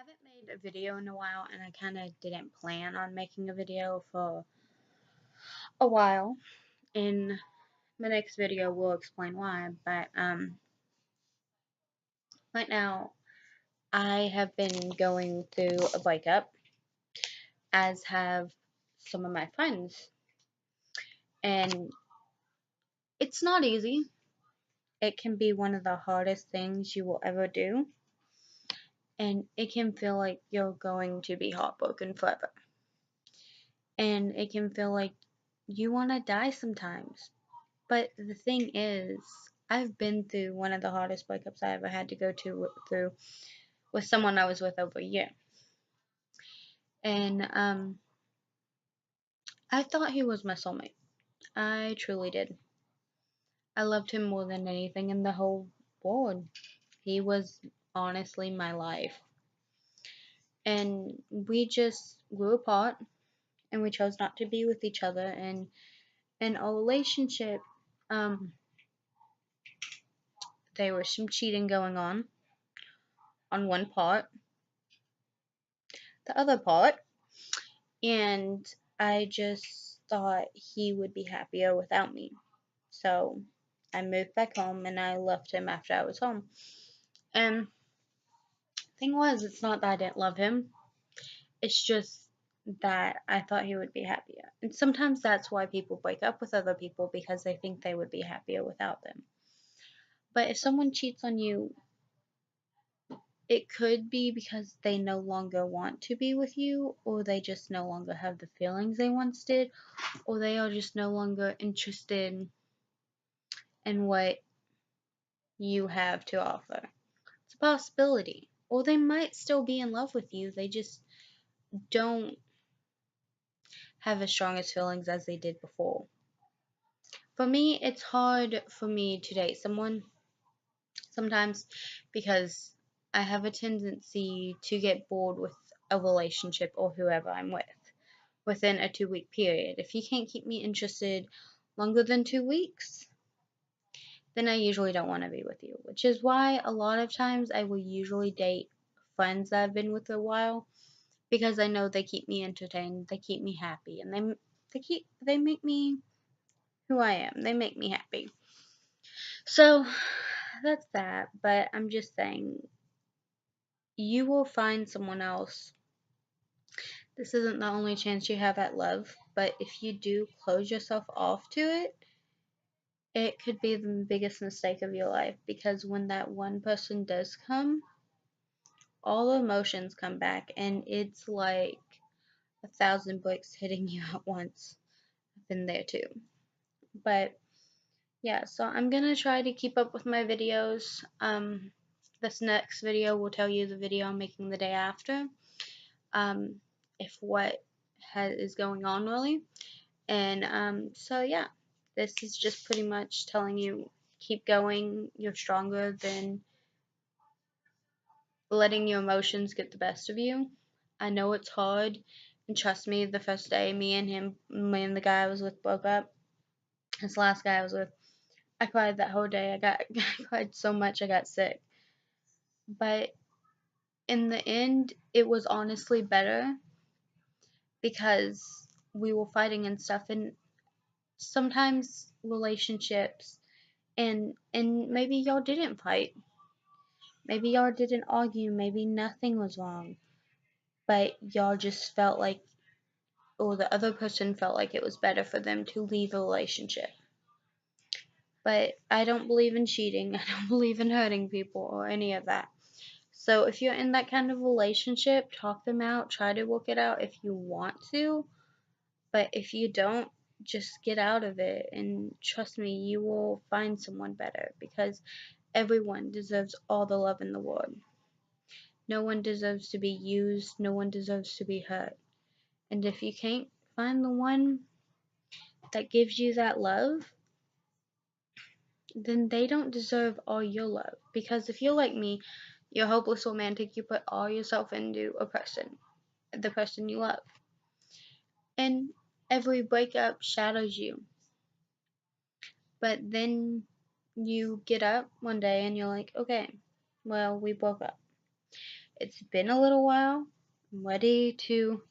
haven't made a video in a while, and I kind of didn't plan on making a video for a while. In the next video, we'll explain why. But right now, I have been going through a breakup, as have some of my friends, and it's not easy. It can be one of the hardest things you will ever do, and it can feel like you're going to be heartbroken forever, and it can feel like you want to die sometimes. But the thing is, I've been through one of the hardest breakups I ever had to go through with someone I was with over a year. And I thought he was my soulmate. I truly did. I loved him more than anything in the whole world. He was honestly my life. And we just grew apart, and we chose not to be with each other. And in a relationship, um, there was some cheating going on one part. The other part, and I just thought he would be happier without me. So I moved back home, and I left him after I was home. And thing was, it's not that I didn't love him. It's just that I thought he would be happier. And sometimes that's why people break up with other people, because they think they would be happier without them. But if someone cheats on you, it could be because they no longer want to be with you, or they just no longer have the feelings they once did, or they are just no longer interested in what you have to offer. It's a possibility. Or they might still be in love with you, they just don't have as strong as feelings as they did before. For me, it's hard for me to date someone sometimes, because I have a tendency to get bored with a relationship or whoever I'm with within a 2 week period. If you can't keep me interested longer than 2 weeks, then I usually don't want to be with you. Which is why a lot of times I will usually date friends that I've been with a while, because I know they keep me entertained, they keep me happy, and they make me who I am. They make me happy. So that's that. But I'm just saying, you will find someone else. This isn't the only chance you have at love, but if you do close yourself off to it, it could be the biggest mistake of your life, because when that one person does come, all emotions come back, and it's like 1,000 bricks hitting you at once. I've been there too. But yeah, so I'm gonna try to keep up with my videos. This next video will tell you the video I'm making the day after. If what is going on really. And so yeah, this is just pretty much telling you, keep going. You're stronger than letting your emotions get the best of you. I know it's hard, and trust me, the first day me and the guy I was with broke up, this last guy I was with, I cried that whole day. I cried so much I got sick. But in the end, it was honestly better, because we were fighting and stuff, and sometimes relationships, and maybe y'all didn't fight. Maybe y'all didn't argue, maybe nothing was wrong, but y'all just felt like, or the other person felt like it was better for them to leave a relationship. But I don't believe in cheating. I don't believe in hurting people or any of that. So if you're in that kind of relationship, talk them out, try to work it out if you want to. But if you don't, just get out of it, and trust me, you will find someone better, because everyone deserves all the love in the world. No one deserves to be used, no one deserves to be hurt. And if you can't find the one that gives you that love, then they don't deserve all your love. Because if you're like me, you're hopeless romantic, you put all yourself into a person, the person you love. And every breakup shadows you. But then you get up one day and you're like, okay, well, we broke up. it's been a little while. I'm ready to,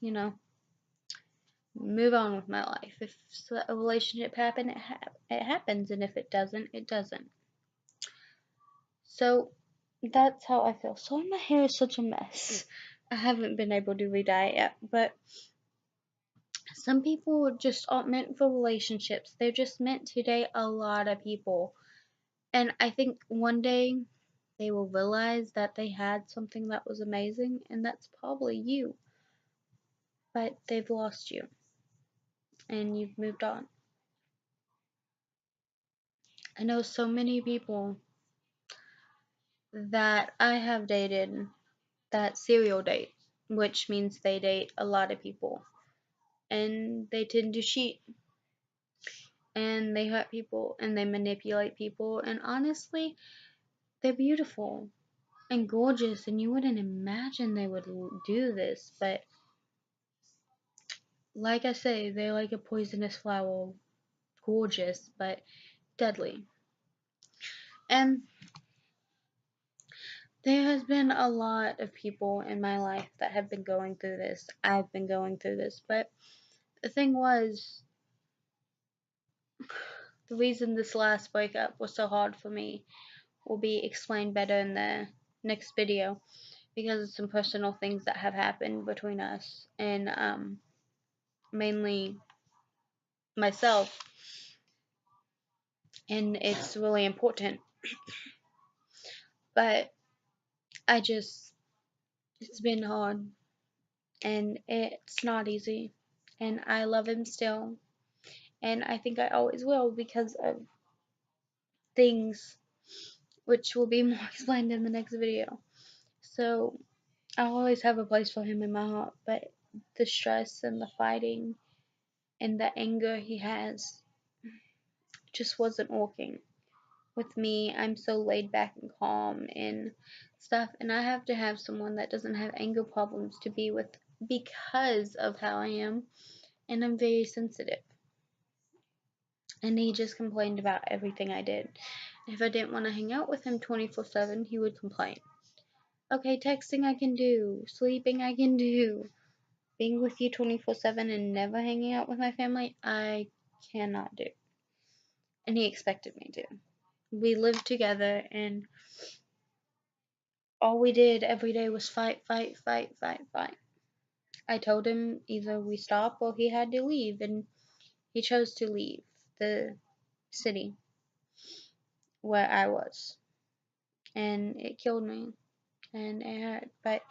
move on with my life. If a relationship happens, it happens, and if it doesn't, it doesn't. So that's how I feel. So my hair is such a mess. I haven't been able to re-dye it yet, but some people just aren't meant for relationships. They're just meant to date a lot of people. And I think one day they will realize that they had something that was amazing, and that's probably you. But they've lost you, and you've moved on. I know so many people that I have dated that serial date, which means they date a lot of people. And they tend to cheat, and they hurt people, and they manipulate people, and honestly, they're beautiful and gorgeous, and you wouldn't imagine they would do this, but like I say, they're like a poisonous flower, gorgeous but deadly. And there has been a lot of people in my life that have been going through this. I've been going through this, but the thing was, the reason this last breakup was so hard for me will be explained better in the next video, because of some personal things that have happened between us, and mainly myself, and it's really important. But I just, it's been hard, and it's not easy, and I love him still, and I think I always will, because of things which will be more explained in the next video. So I'll always have a place for him in my heart, but the stress and the fighting and the anger he has just wasn't working with me. I'm so laid back and calm and stuff, and I have to have someone that doesn't have anger problems to be with, because of how I am, and I'm very sensitive. And he just complained about everything I did. If I didn't want to hang out with him 24/7, he would complain. Okay, texting I can do, sleeping I can do, being with you 24/7 and never hanging out with my family, I cannot do. And he expected me to. We lived together, and all we did every day was fight, fight, fight, fight, fight. I told him either we stop or he had to leave, and he chose to leave the city where I was. And it killed me, and it hurt, but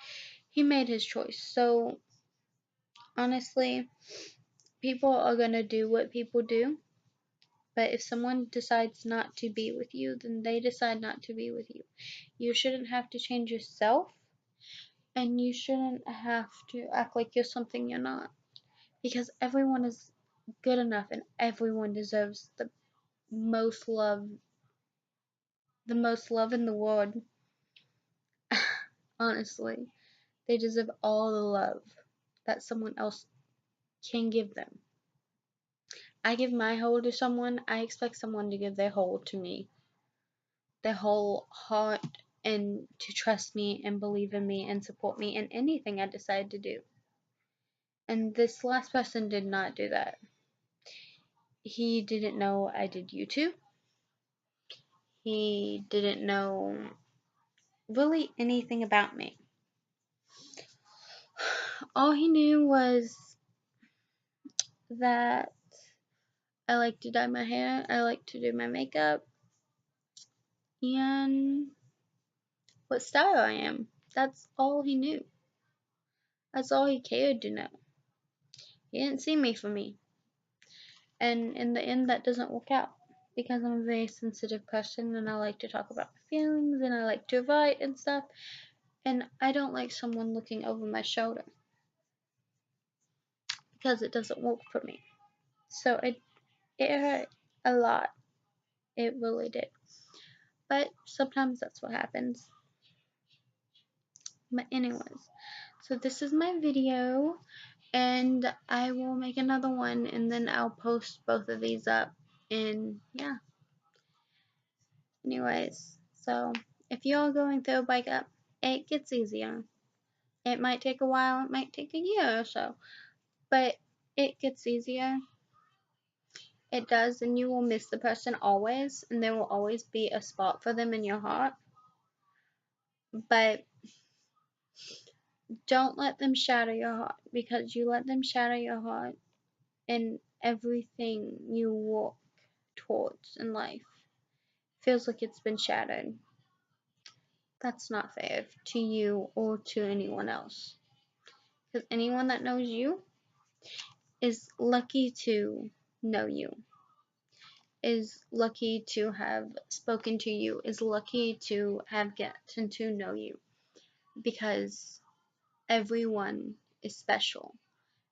he made his choice. So honestly, people are gonna do what people do, but if someone decides not to be with you, then they decide not to be with you. You shouldn't have to change yourself, and you shouldn't have to act like you're something you're not, because everyone is good enough, and everyone deserves most love the most love in the world. Honestly, they deserve all the love that someone else can give them. I give my whole to someone, I expect someone to give their whole to me, their whole heart, and to trust me and believe in me and support me in anything I decide to do. And this last person did not do that. He didn't know I did YouTube. He didn't know really anything about me. All he knew was that I like to dye my hair, I like to do my makeup, and what style I am. That's all he knew. That's all he cared to know. He didn't see me for me. And in the end, that doesn't work out, because I'm a very sensitive person, and I like to talk about my feelings, and I like to write and stuff. And I don't like someone looking over my shoulder, because it doesn't work for me. So it hurt a lot. It really did. But sometimes that's what happens. But anyways, so this is my video, and I will make another one, and then I'll post both of these up. And yeah, anyways, so if you're going through a breakup, it gets easier. It might take a while, it might take a year or so, but it gets easier. It does, and you will miss the person always, and there will always be a spot for them in your heart. But don't let them shatter your heart, because you let them shatter your heart, and everything you walk towards in life feels like it's been shattered. That's not fair to you or to anyone else. Because anyone that knows you is lucky to know you, is lucky to have spoken to you, is lucky to have gotten to know you, because everyone is special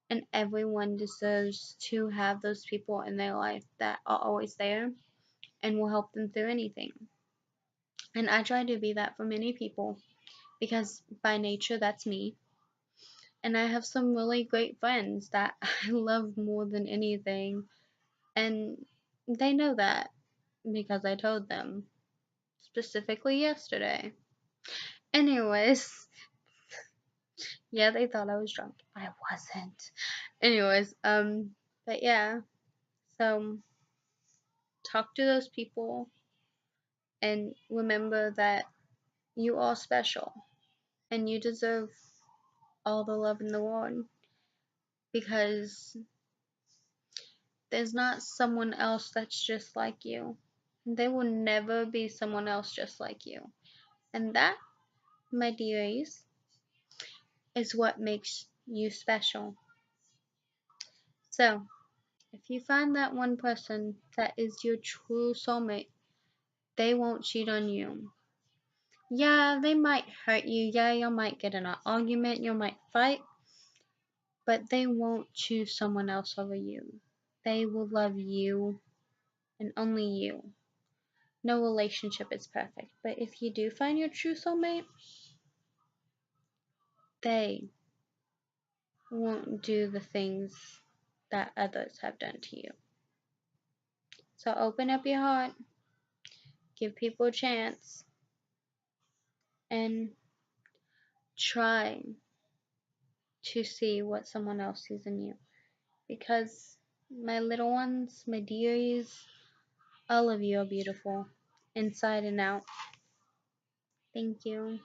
and everyone deserves to have those people in their life that are always there and will help them through anything. And I try to be that for many people because by nature that's me. And I have some really great friends that I love more than anything, and they know that because I told them, specifically yesterday. Anyways, yeah, they thought I was drunk. I wasn't. Anyways, but yeah, so talk to those people and remember that you are special and you deserve all the love in the world, because there's not someone else that's just like you. There will never be someone else just like you. And that, my dearies, is what makes you special. So, if you find that one person that is your true soulmate, they won't cheat on you. Yeah, they might hurt you. Yeah, you might get in an argument. You might fight. But they won't choose someone else over you. They will love you and only you. No relationship is perfect. But if you do find your true soulmate, they won't do the things that others have done to you. So open up your heart, give people a chance, and try to see what someone else sees in you. Because my little ones, my dearies, all of you are beautiful, inside and out. Thank you.